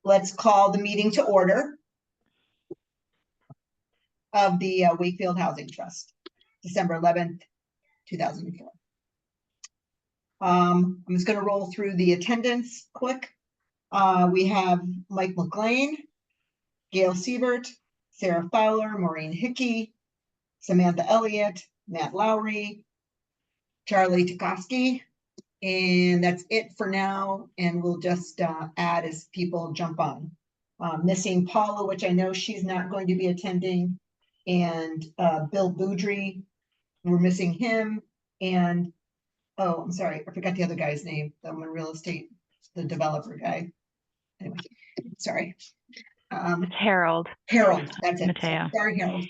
Let's call the meeting to order of the Wakefield Housing Trust, December 11th, 2004. I'm just going to roll through the attendance quick. We have Mike McLean, Gail Siebert, Sarah Fowler, Maureen Hickey, Samantha Elliott, Matt Lowry, Charlie Tukoski, and that's it for now. And we'll just add as people jump on. Missing Paula, which I know she's not going to be attending, and Bill Boudry, we're missing him. And oh, I'm sorry, I forgot the other guy's name. The real estate, the developer guy. Anyway, sorry. It's Harold. Harold, that's it. Mateo. Sorry, Harold.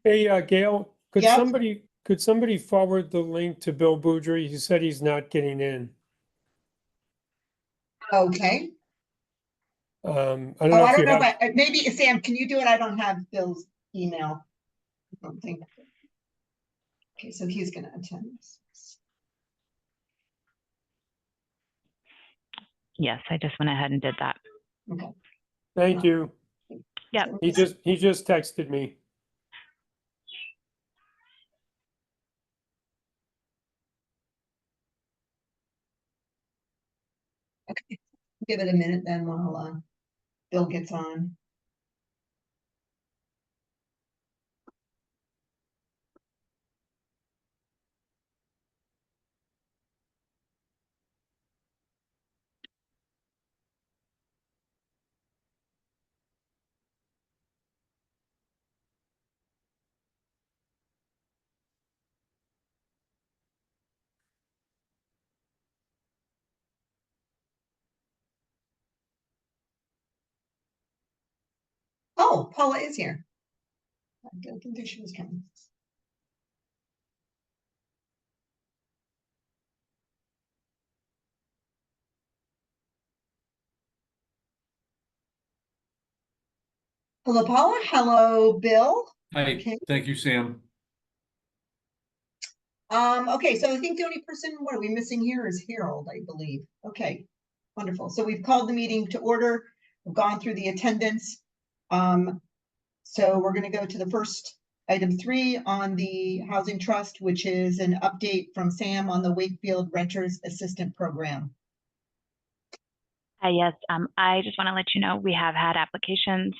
Hey, Gail, could Yep. somebody forward the link to Bill Boudry? He said he's not getting in. Okay. I don't Oh, know I if don't you know, have. but maybe Sam, can you do it? I don't have Bill's email. I don't think. Okay, so he's going to attend this. Yes, I just went ahead and did that. Okay. Thank you. Yeah. He just texted me. Okay. Give it a minute then while Bill gets on. Oh, Paula is here. I didn't think she was coming. Hello, Paula. Hello, Bill. Hi, Okay. thank you, Sam. Okay, so I think the only person, what are we missing here is Harold, I believe. Okay, wonderful. So we've called the meeting to order. We've gone through the attendance. So we're going to go to the first item 3 on the Housing Trust, which is an update from Sam on the Wakefield Renters Assistant Program. Yes, I just want to let you know we have had applications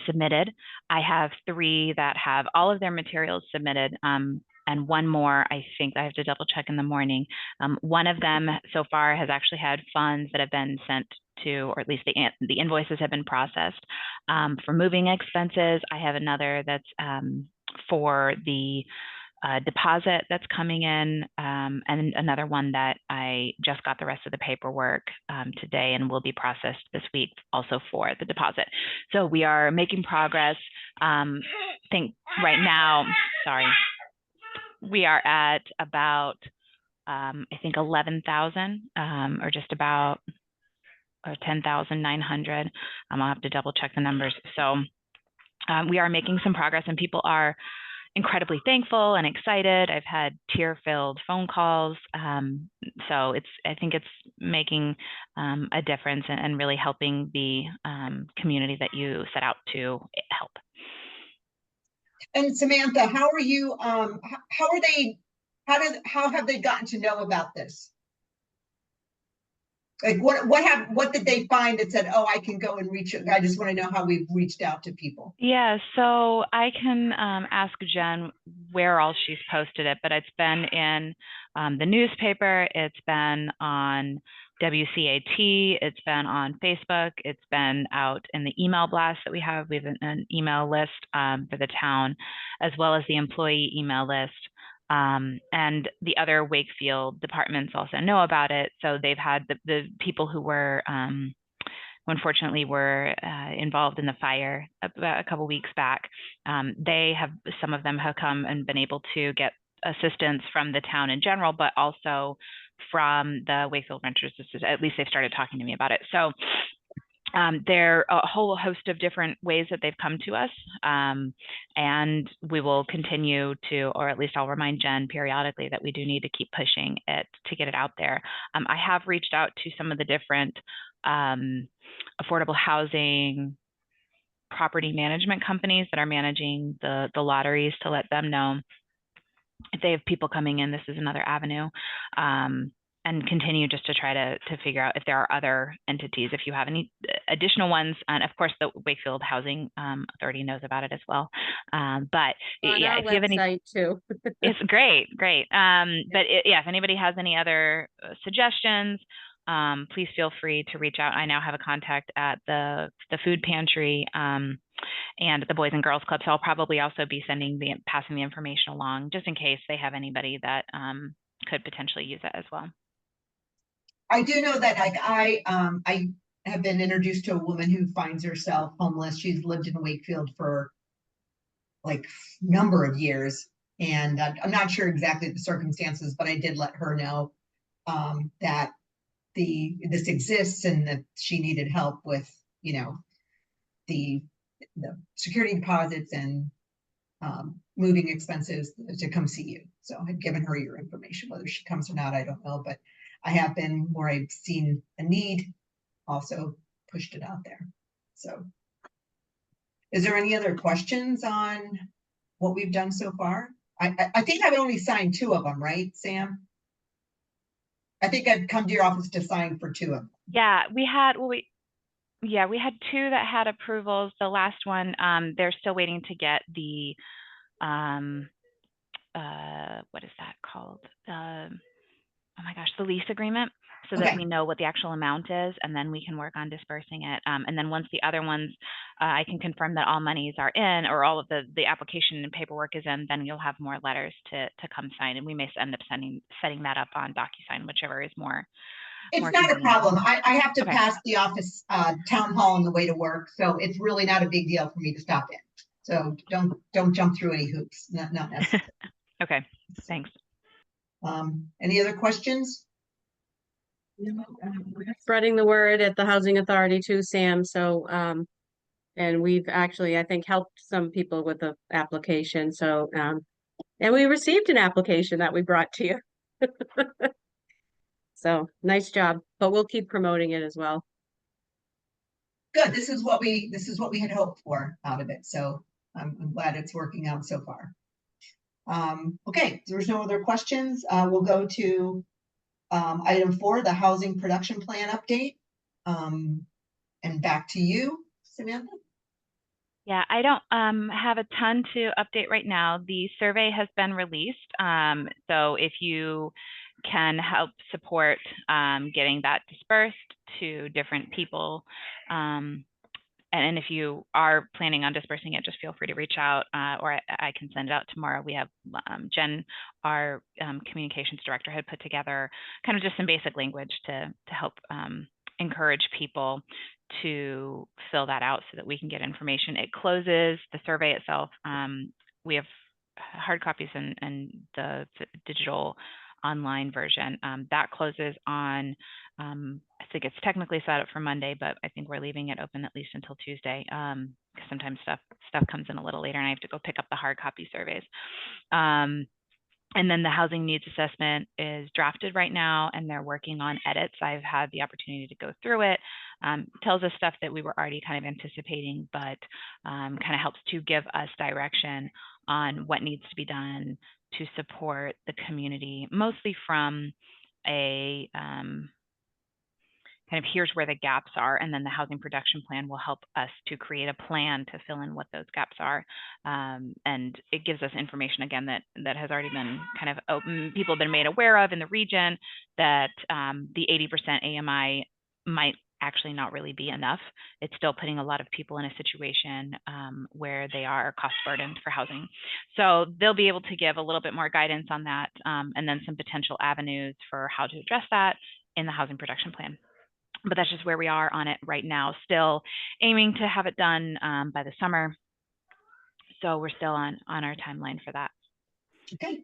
submitted. I have 3 that have all of their materials submitted, and one more I think I have to double check in the morning. One of them so far has actually had funds that have been sent to, or at least the invoices have been processed. For moving expenses, I have another that's for the deposit that's coming in, and another one that I just got the rest of the paperwork today and will be processed this week also for the deposit. So we are making progress. I think right now, sorry, we are at about, I think 11,000 or just about, or 10,900. I'll have to double check the numbers. So we are making some progress and people are incredibly thankful and excited. I've had tear-filled phone calls. So I think it's making a difference and really helping the community that you set out to help. And Samantha, how are you, how have they gotten to know about this? Like what did they find that said, oh, I can go and reach it? I just want to know how we've reached out to people. Yeah, so I can ask Jen where all she's posted it, but it's been in the newspaper, it's been on WCAT, it's been on Facebook, it's been out in the email blast that we have. We have an email list for the town, as well as the employee email list. And the other Wakefield departments also know about it. So they've had the people who were, unfortunately, were involved in the fire about a couple weeks back. Some of them have come and been able to get assistance from the town in general, but also from the Wakefield Renters Assistance. At least they've started talking to me about it. So there are a whole host of different ways that they've come to us, and we will continue to, or at least I'll remind Jen periodically that we do need to keep pushing it to get it out there. I have reached out to some of the different affordable housing property management companies that are managing the lotteries to let them know if they have people coming in. This is another avenue. And continue just to try to figure out if there are other entities, if you have any additional ones. And of course, the Wakefield Housing Authority knows about it as well. But on yeah, our if you have any, website too. it's great. But yeah, if anybody has any other suggestions, please feel free to reach out. I now have a contact at the food pantry and the Boys and Girls Club. So I'll probably also be passing the information along just in case they have anybody that could potentially use it as well. I do know that I have been introduced to a woman who finds herself homeless. She's lived in Wakefield for like number of years, and I'm not sure exactly the circumstances, but I did let her know that this exists and that she needed help with, the security deposits and moving expenses to come see you. So I've given her your information. Whether she comes or not, I don't know, but I have been, where I've seen a need, also pushed it out there. So is there any other questions on what we've done so far? I think I've only signed 2 of them, right, Sam? I think I've come to your office to sign for 2 of them. Yeah, we had 2 that had approvals. The last one, they're still waiting to get the what is that called? Oh my gosh, the lease agreement, so that we know what the actual amount is, and then we can work on dispersing it. And then once the other ones, I can confirm that all monies are in, or all of the application and paperwork is in, then you'll have more letters to come sign, and we may end up setting that up on DocuSign, whichever is more. It's more not convenient. a problem. I have to pass the office town hall on the way to work, so it's really not a big deal for me to stop in. So don't jump through any hoops. Not necessary. Okay, thanks. Any other questions? We're spreading the word at the Housing Authority too, Sam. So, and we've actually, I think, helped some people with the application. So, and we received an application that we brought to you. So nice job, but we'll keep promoting it as well. Good. This is what we had hoped for out of it. So I'm glad it's working out so far. Okay, there's no other questions. We'll go to item 4, the housing production plan update. And back to you, Samantha. Yeah, I don't have a ton to update right now. The survey has been released. So if you can help support getting that dispersed to different people, and if you are planning on dispersing it, just feel free to reach out, or I can send it out tomorrow. We have Jen, our communications director, had put together kind of just some basic language to help encourage people to fill that out so that we can get information. It closes, the survey itself. We have hard copies and the digital online version. That closes on, I think it's technically set up for Monday, but I think we're leaving it open at least until Tuesday. Because sometimes stuff comes in a little later and I have to go pick up the hard copy surveys. And then the housing needs assessment is drafted right now, and they're working on edits. I've had the opportunity to go through it. Tells us stuff that we were already kind of anticipating, but kind of helps to give us direction on what needs to be done to support the community, mostly from a kind of here's where the gaps are, and then the housing production plan will help us to create a plan to fill in what those gaps are. And it gives us information, again, that has already been kind of open, people have been made aware of in the region, that the 80% AMI might actually not really be enough. It's still putting a lot of people in a situation where they are cost burdened for housing. So they'll be able to give a little bit more guidance on that, and then some potential avenues for how to address that in the housing production plan. But that's just where we are on it right now. Still aiming to have it done by the summer. So we're still on our timeline for that. Okay.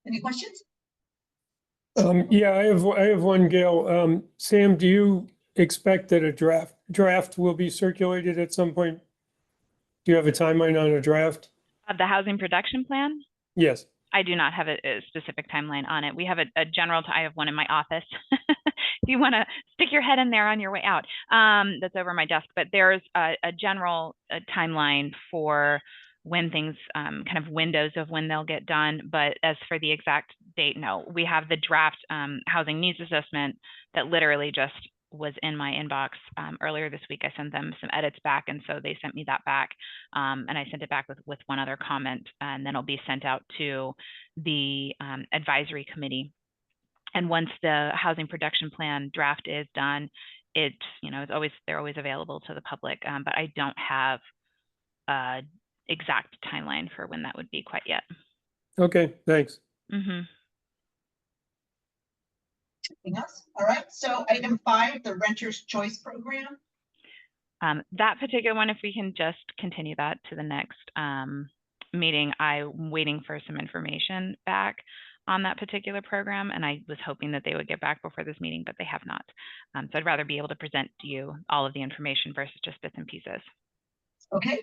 Any questions? Yeah, I have one, Gail. Sam, do you expect that a draft will be circulated at some point? Do you have a timeline on a draft? Of the housing production plan? Yes. I do not have a specific timeline on it. We have a general, I have one in my office. you want to stick your head in there on your way out. That's over my desk, but there's a general timeline for when things, kind of windows of when they'll get done. But as for the exact date, no, we have the draft housing needs assessment that literally just was in my inbox earlier this week. I sent them some edits back, and so they sent me that back, and I sent it back with one other comment, and then it'll be sent out to the advisory committee. And once the housing production plan draft is done, it's, you know, they're always available to the public, but I don't have a exact timeline for when that would be quite yet. Okay, thanks. Mm-hmm. Anything else? All right, so item 5, the Renter's Choice Program. That particular one, if we can just continue that to the next meeting, I'm waiting for some information back on that particular program, and I was hoping that they would get back before this meeting, but they have not. So I'd rather be able to present to you all of the information versus just bits and pieces. Okay.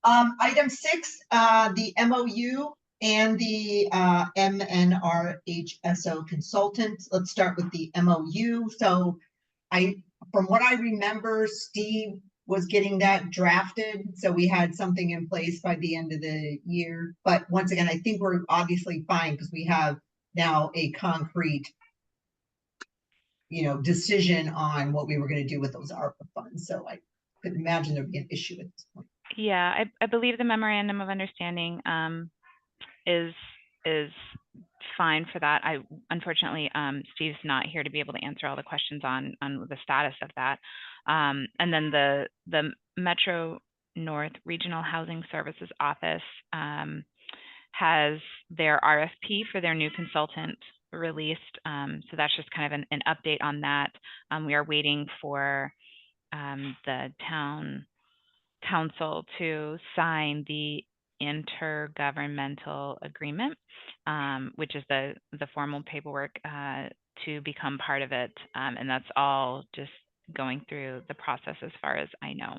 Item 6, the MOU and the MNRHSO consultant. Let's start with the MOU. So from what I remember, Steve was getting that drafted, so we had something in place by the end of the year. But once again, I think we're obviously fine because we have now a concrete, decision on what we were going to do with those ARPA funds. So I couldn't imagine there'd be an issue at this point. Yeah, I believe the memorandum of understanding is fine for that. Unfortunately, Steve's not here to be able to answer all the questions on the status of that. And then the Metro North Regional Housing Services Office has their RFP for their new consultant released. So that's just kind of an update on that. We are waiting for the town council to sign the intergovernmental agreement, which is the formal paperwork to become part of it. And that's all just going through the process as far as I know.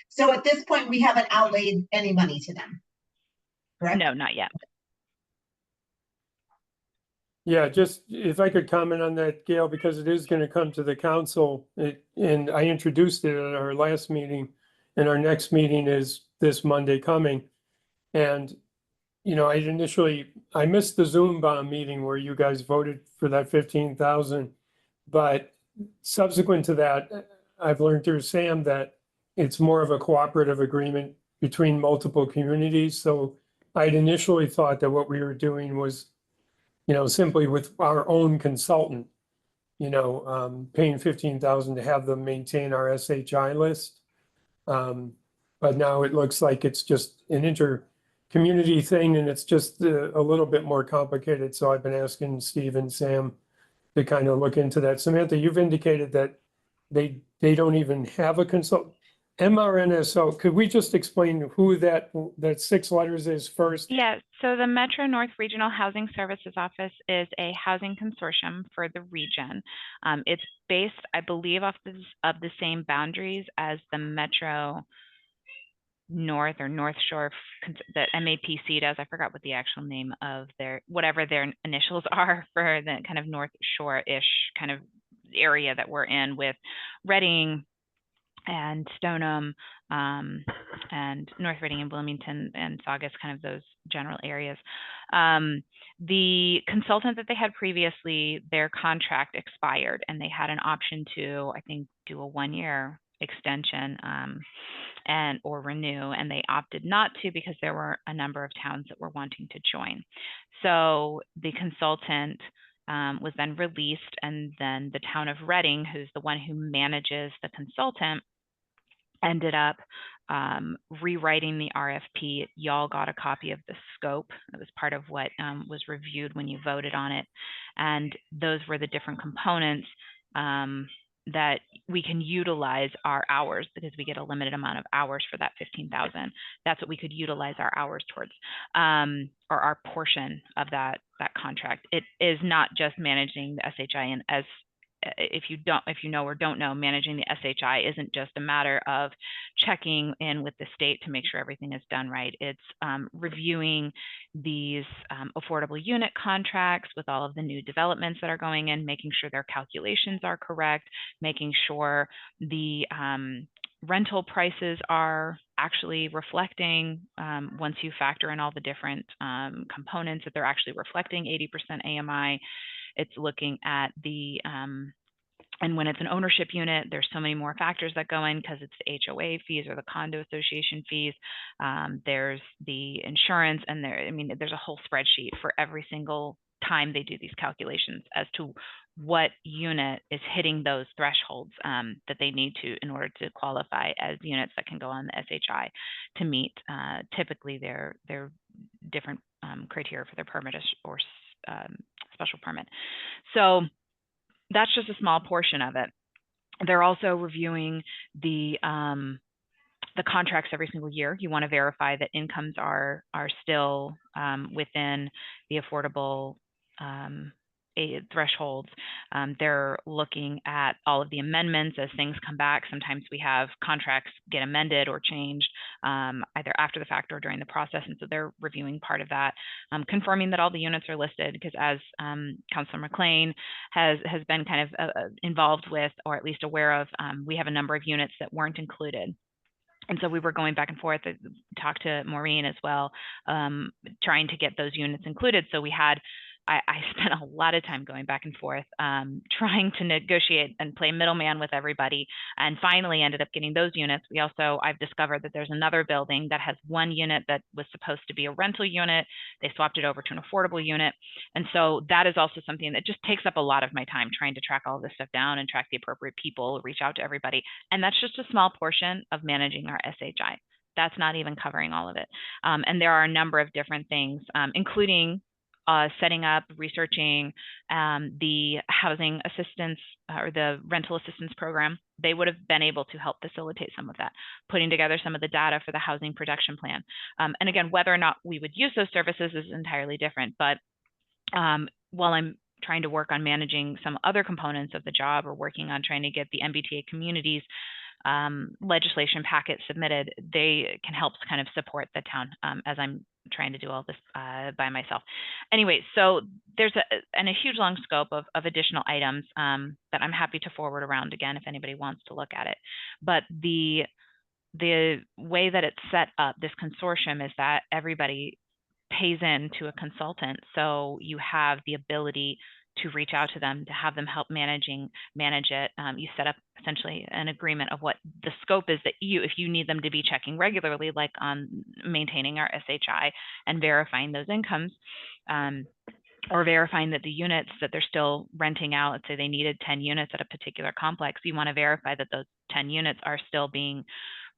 So at this point, we haven't outlaid any money to them, correct? No, not yet. Yeah, just if I could comment on that, Gail, because it is going to come to the council, and I introduced it at our last meeting, and our next meeting is this Monday coming. And, I missed the Zoom bomb meeting where you guys voted for that 15,000. But subsequent to that, I've learned through Sam that it's more of a cooperative agreement between multiple communities. So I'd initially thought that what we were doing was, simply with our own consultant, paying 15,000 to have them maintain our SHI list. But now it looks like it's just an inter-community thing, and it's just a little bit more complicated. So I've been asking Steve and Sam to kind of look into that. Samantha, you've indicated that they don't even have a consultant. MRNSO, could we just explain who that 6 letters is first? Yeah, so the Metro North Regional Housing Services Office is a housing consortium for the region. It's based, I believe, off of the same boundaries as the Metro North or North Shore that MAPC does. I forgot what the actual name of whatever their initials are for the kind of North Shore-ish kind of area that we're in, with Reading and Stoneham and North Reading and Bloomington and Saugus, kind of those general areas. The consultant that they had previously, their contract expired, and they had an option to, I think, do a 1-year extension or renew, and they opted not to because there were a number of towns that were wanting to join. So the consultant was then released, and then the town of Reading, who's the one who manages the consultant, ended up rewriting the RFP. Y'all got a copy of the scope. It was part of what was reviewed when you voted on it. And those were the different components that we can utilize our hours, because we get a limited amount of hours for that 15,000. That's what we could utilize our hours towards, or our portion of that contract. It is not just managing the SHI, and as if you know or don't know, managing the SHI isn't just a matter of checking in with the state to make sure everything is done right. It's reviewing these affordable unit contracts with all of the new developments that are going in, making sure their calculations are correct, making sure the rental prices are actually reflecting, once you factor in all the different components, that they're actually reflecting 80% AMI. It's looking at the, and when it's an ownership unit, there's so many more factors that go in because it's the HOA fees or the condo association fees. There's the insurance, and there's a whole spreadsheet for every single time they do these calculations as to what unit is hitting those thresholds that they need to in order to qualify as units that can go on the SHI to meet typically their different criteria for their permit or special permit. So that's just a small portion of it. They're also reviewing the contracts every single year. You want to verify that incomes are still within the affordable thresholds. They're looking at all of the amendments as things come back. Sometimes we have contracts get amended or changed either after the fact or during the process, and so they're reviewing part of that, confirming that all the units are listed, because as Councilor McLean has been kind of involved with, or at least aware of, we have a number of units that weren't included. And so we were going back and forth, talk to Maureen as well, trying to get those units included. So I spent a lot of time going back and forth, trying to negotiate and play middleman with everybody, and finally ended up getting those units. I've discovered that there's another building that has one unit that was supposed to be a rental unit. They swapped it over to an affordable unit. And so that is also something that just takes up a lot of my time, trying to track all this stuff down and track the appropriate people, reach out to everybody. And that's just a small portion of managing our SHI. That's not even covering all of it. And there are a number of different things, including setting up, researching the housing assistance or the rental assistance program. They would have been able to help facilitate some of that, putting together some of the data for the housing production plan. And again, whether or not we would use those services is entirely different. But while I'm trying to work on managing some other components of the job, or working on trying to get the MBTA communities legislation packet submitted, they can help kind of support the town as I'm trying to do all this by myself. Anyway, so there's a huge long scope of additional items that I'm happy to forward around again if anybody wants to look at it. But the way that it's set up, this consortium, is that everybody pays in to a consultant. So you have the ability to reach out to them, to have them help manage it. You set up essentially an agreement of what the scope is that if you need them to be checking regularly, like on maintaining our SHI and verifying those incomes, or verifying that the units that they're still renting out, let's say they needed 10 units at a particular complex, you want to verify that those 10 units are still being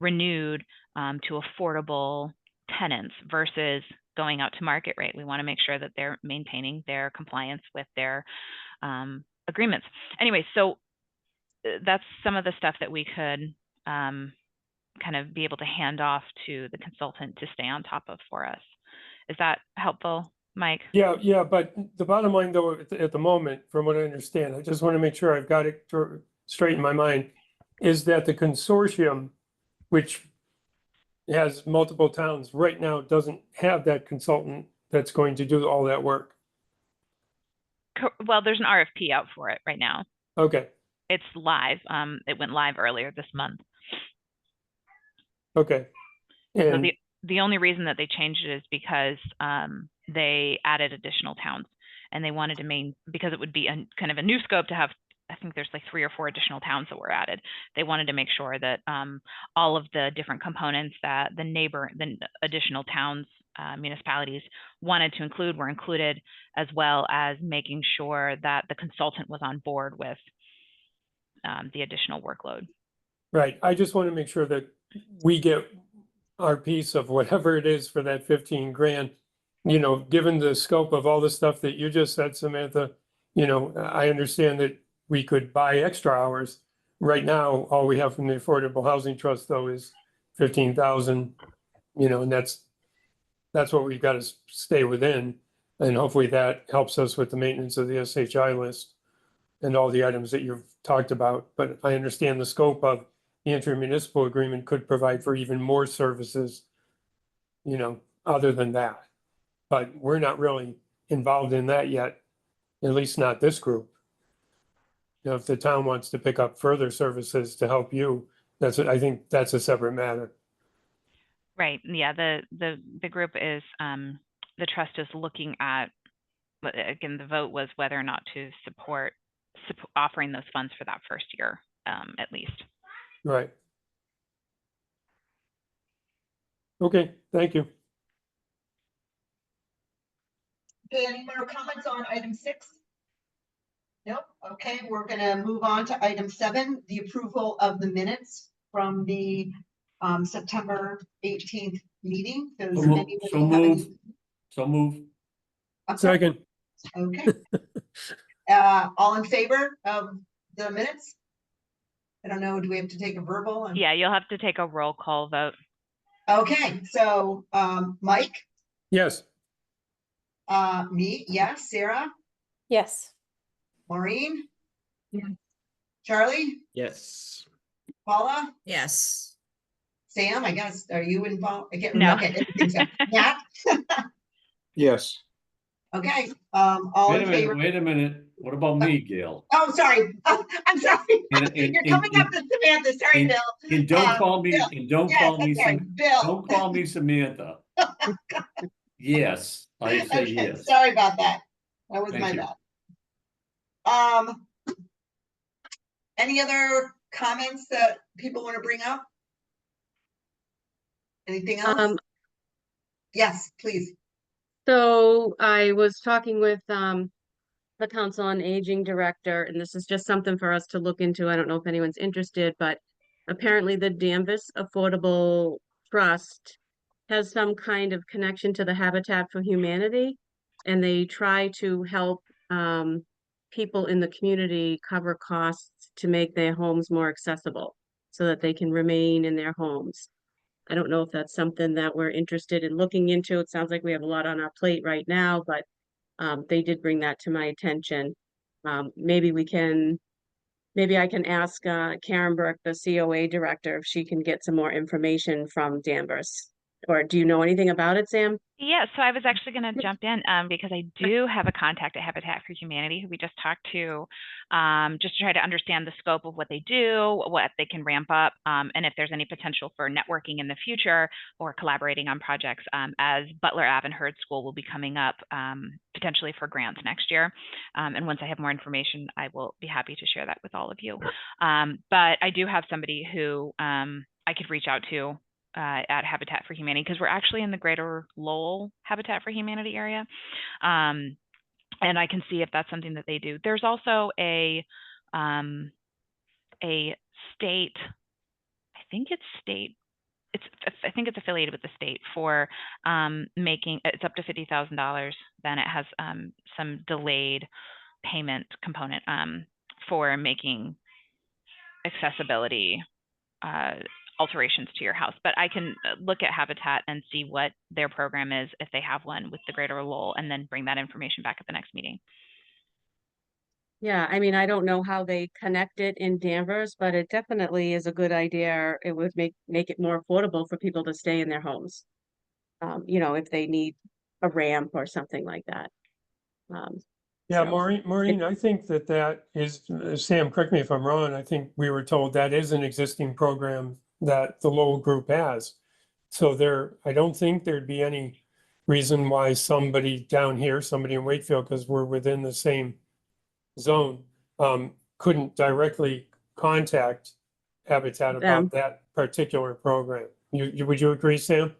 renewed to affordable tenants versus going out to market rate. We want to make sure that they're maintaining their compliance with their agreements. Anyway, so that's some of the stuff that we could kind of be able to hand off to the consultant to stay on top of for us. Is that helpful, Mike? Yeah, but the bottom line though, at the moment, from what I understand, I just want to make sure I've got it straight in my mind, is that the consortium, which has multiple towns right now, doesn't have that consultant that's going to do all that work. Well, there's an RFP out for it right now. Okay. It's live. It went live earlier this month. Okay. And so the only reason that they changed it is because they added additional towns, and they wanted to because it would be kind of a new scope to have. I think there's like 3 or 4 additional towns that were added. They wanted to make sure that all of the different components that the additional towns, municipalities wanted to include were included, as well as making sure that the consultant was on board with the additional workload. right. I just want to make sure that we get our piece of whatever it is for that 15 grand, given the scope of all the stuff that you just said, Samantha. I understand that we could buy extra hours. Right now, all we have from the Affordable Housing Trust though is 15,000, and that's what we've got to stay within. And hopefully that helps us with the maintenance of the SHI list and all the items that you've talked about, but I understand the scope of the intermunicipal agreement could provide for even more services, you know, other than that. But we're not really involved in that yet, at least not this group. You know, if the town wants to pick up further services to help you, I think that's a separate matter. Right. Yeah. The group is, the trust is looking at, again, the vote was whether or not to support offering those funds for that first year, at least. Right. Okay, thank you. Okay, any more comments on item 6? Nope. Okay, we're gonna move on to item 7, the approval of the minutes from the September 18th meeting. Does anybody have any? So move. I'm sorry. Second, Okay. All in favor of the minutes? I don't know, do we have to take a verbal? Yeah, you'll have to take a roll call vote. Okay, so Mike, yes, me, yes, Sarah, Yes. Maureen, Yeah. Charlie, Yes. Paula, Yes. Sam, I guess, are you involved? I can't No. remember. Okay, I think so. Matt, Yes. okay, all in favor? Wait a minute. What about me, Gail? Oh, sorry, I'm sorry. And- You're coming up to Samantha, sorry, and- Bill. And don't call me, Bill. and don't Yes, call I'm me, sorry, Bill. don't call me Samantha. Yes, I say Okay, yes. sorry about that. That was Thank my you. bad. Any other comments that people want to bring up? Anything else? Yes, please. So I was talking with the Council on Aging Director, and this is just something for us to look into. I don't know if anyone's interested, but apparently the Danvers Affordable Trust has some kind of connection to the Habitat for Humanity, and they try to help people in the community cover costs to make their homes more accessible so that they can remain in their homes. I don't know if that's something that we're interested in looking into. It sounds like we have a lot on our plate right now, but they did bring that to my attention. Maybe I can ask Karen Burke, the COA director, if she can get some more information from Danvers. Or do you know anything about it, Sam? Yeah, so I was actually going to jump in because I do have a contact at Habitat for Humanity who we just talked to, just to try to understand the scope of what they do, what they can ramp up, and if there's any potential for networking in the future or collaborating on projects, as Butler Ave and Hurd School will be coming up potentially for grants next year. And once I have more information, I will be happy to share that with all of you. But I do have somebody who I could reach out to at Habitat for Humanity, because we're actually in the greater Lowell Habitat for Humanity area. And I can see if that's something that they do. There's also a state, I think it's affiliated with the state for making, it's up to $50,000. Then it has some delayed payment component for making accessibility alterations to your house. But I can look at Habitat and see what their program is, if they have one with the greater Lowell, and then bring that information back at the next meeting. Yeah, I mean, I don't know how they connect it in Danvers, but it definitely is a good idea. It would make it more affordable for people to stay in their homes. You know, if they need a ramp or something like that. yeah, So- Maureen, I think that is, Sam, correct me if I'm wrong, I think we were told that is an existing program that the Lowell group has. So I don't think there'd be any reason why somebody down here, somebody in Wakefield, because we're within the same zone, couldn't directly contact Habitat about that particular program. Would you agree, Sam?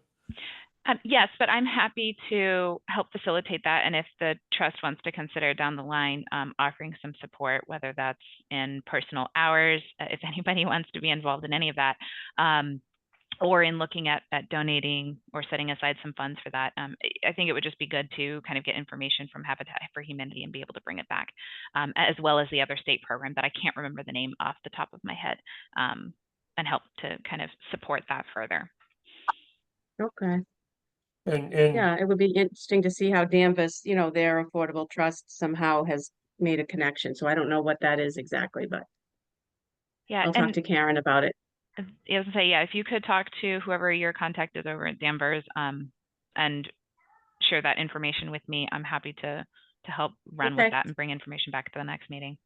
Yes, but I'm happy to help facilitate that. And if the trust wants to consider down the line offering some support, whether that's in personal hours, if anybody wants to be involved in any of that, or in looking at donating or setting aside some funds for that, I think it would just be good to kind of get information from Habitat for Humanity and be able to bring it back, as well as the other state program that I can't remember the name off the top of my head, and help to kind of support that further. Okay. And Yeah, it would be interesting to see how Danvers, you know, their affordable trust somehow has made a connection, so I don't know what that is exactly, but Yeah, I'll talk and to Karen about it. I was gonna say, yeah, if you could talk to whoever your contact is over at Danvers, and share that information with me, I'm happy to help run Okay. with that and bring information back to the next meeting.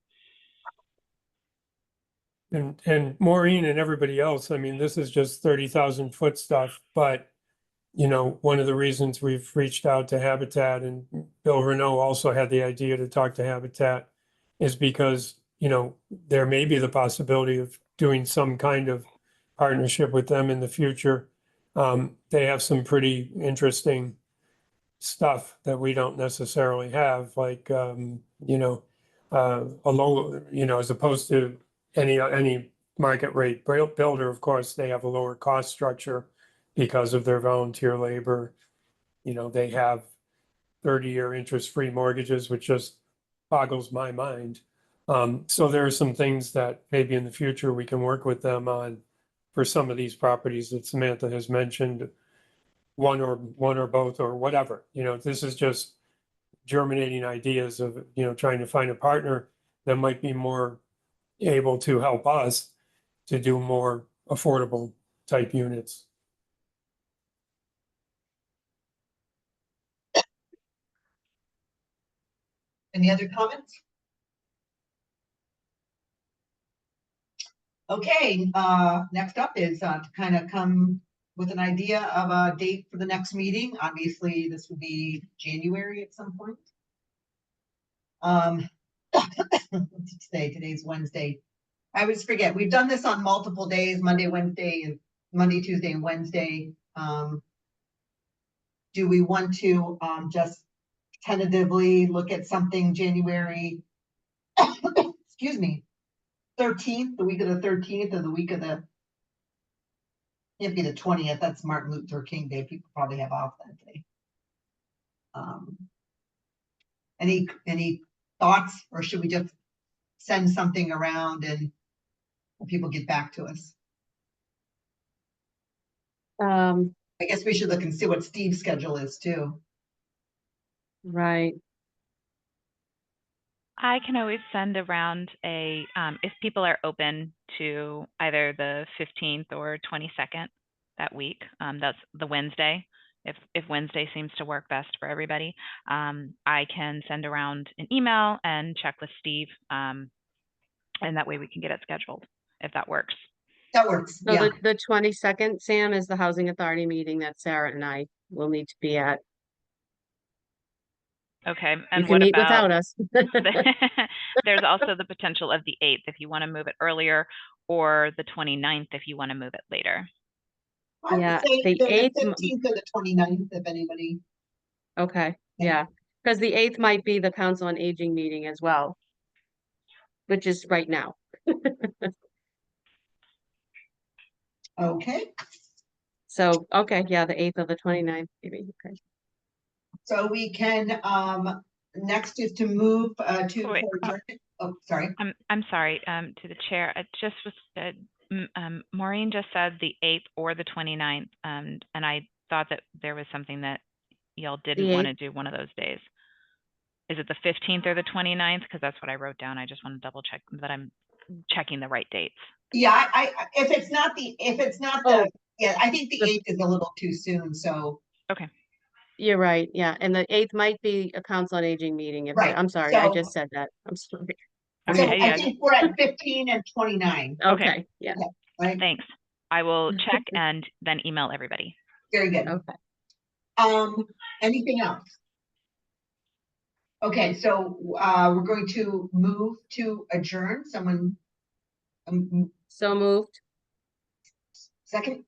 And Maureen and everybody else, I mean, this is just 30,000 foot stuff, but you know, one of the reasons we've reached out to Habitat, and Bill Renault also had the idea to talk to Habitat, is because, you know, there may be the possibility of doing some kind of partnership with them in the future. They have some pretty interesting stuff that we don't necessarily have, like, you know, a low, you know, as opposed to any market rate builder, of course, they have a lower cost structure because of their volunteer labor. You know, they have 30-year interest-free mortgages, which just boggles my mind. So there are some things that maybe in the future we can work with them on for some of these properties that Samantha has mentioned, one or both or whatever. You know, this is just germinating ideas of, you know, trying to find a partner that might be more able to help us to do more affordable type units. Any other comments? Okay, next up is to kind of come with an idea of a date for the next meeting. Obviously, this would be January at some point. What's today? Today's Wednesday. I always forget. We've done this on multiple days, Monday, Wednesday, and Monday, Tuesday, and Wednesday. Do we want to just tentatively look at something January, excuse me, 13th, the week of the 13th, or the week of the, it'd be the 20th, that's Martin Luther King Day, people probably have off that day. Any thoughts, or should we just send something around and people get back to us? I guess we should look and see what Steve's schedule is too. Right. I can always send around a, if people are open to either the 15th or 22nd that week, that's the Wednesday. If Wednesday seems to work best for everybody, I can send around an email and check with Steve, and that way we can get it scheduled, if that works. That works, So yeah. the 22nd, Sam, is the Housing Authority meeting that Sarah and I will need to be at. Okay, You and can what meet about, without us. there's also the potential of the 8th if you want to move it earlier, or the 29th if you want to move it later. I would Yeah, say the either 8th the 15th or the 29th, if anybody. Okay, Yeah. yeah, because the 8th might be the Council on Aging meeting as well, which is right now. Okay, So, okay, yeah, the 8th or the 29th, maybe, okay. so we can, next is to move to. Wait, for adjournment. Oh, sorry. I'm sorry, to the chair. It just was, Maureen just said the 8th or the 29th, and I thought that there was something that y'all didn't The want to 8th? do one of those days. Is it the 15th or the 29th? Because that's what I wrote down. I just want to double check that I'm checking the right dates. Yeah, I if it's not the, Oh. yeah, I think the The- 8th is a little too soon, so. Okay. You're right, yeah, and the 8th might be a Council on Aging meeting. Right, I'm sorry, I so- just said that. I'm sorry. So Okay, I yeah, think we're at 15 and 29, Okay, yeah, right? thanks. I will check and then email everybody. Very good. okay. Anything else? Okay, so we're going to move to adjourn. Someone, So moved. Second,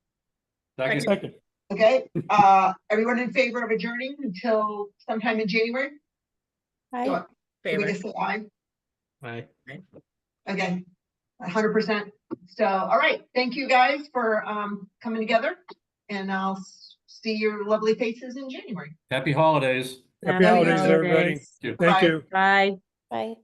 Second, okay, everyone in favor of adjourning until sometime in January? Aye. Can we just say aye? aye. Okay, 100%. So, all right, thank you guys for coming together, and I'll see your lovely faces in January. Happy holidays. happy holidays, everybody. holidays. Thank you. Thank Bye. you. Bye. Bye.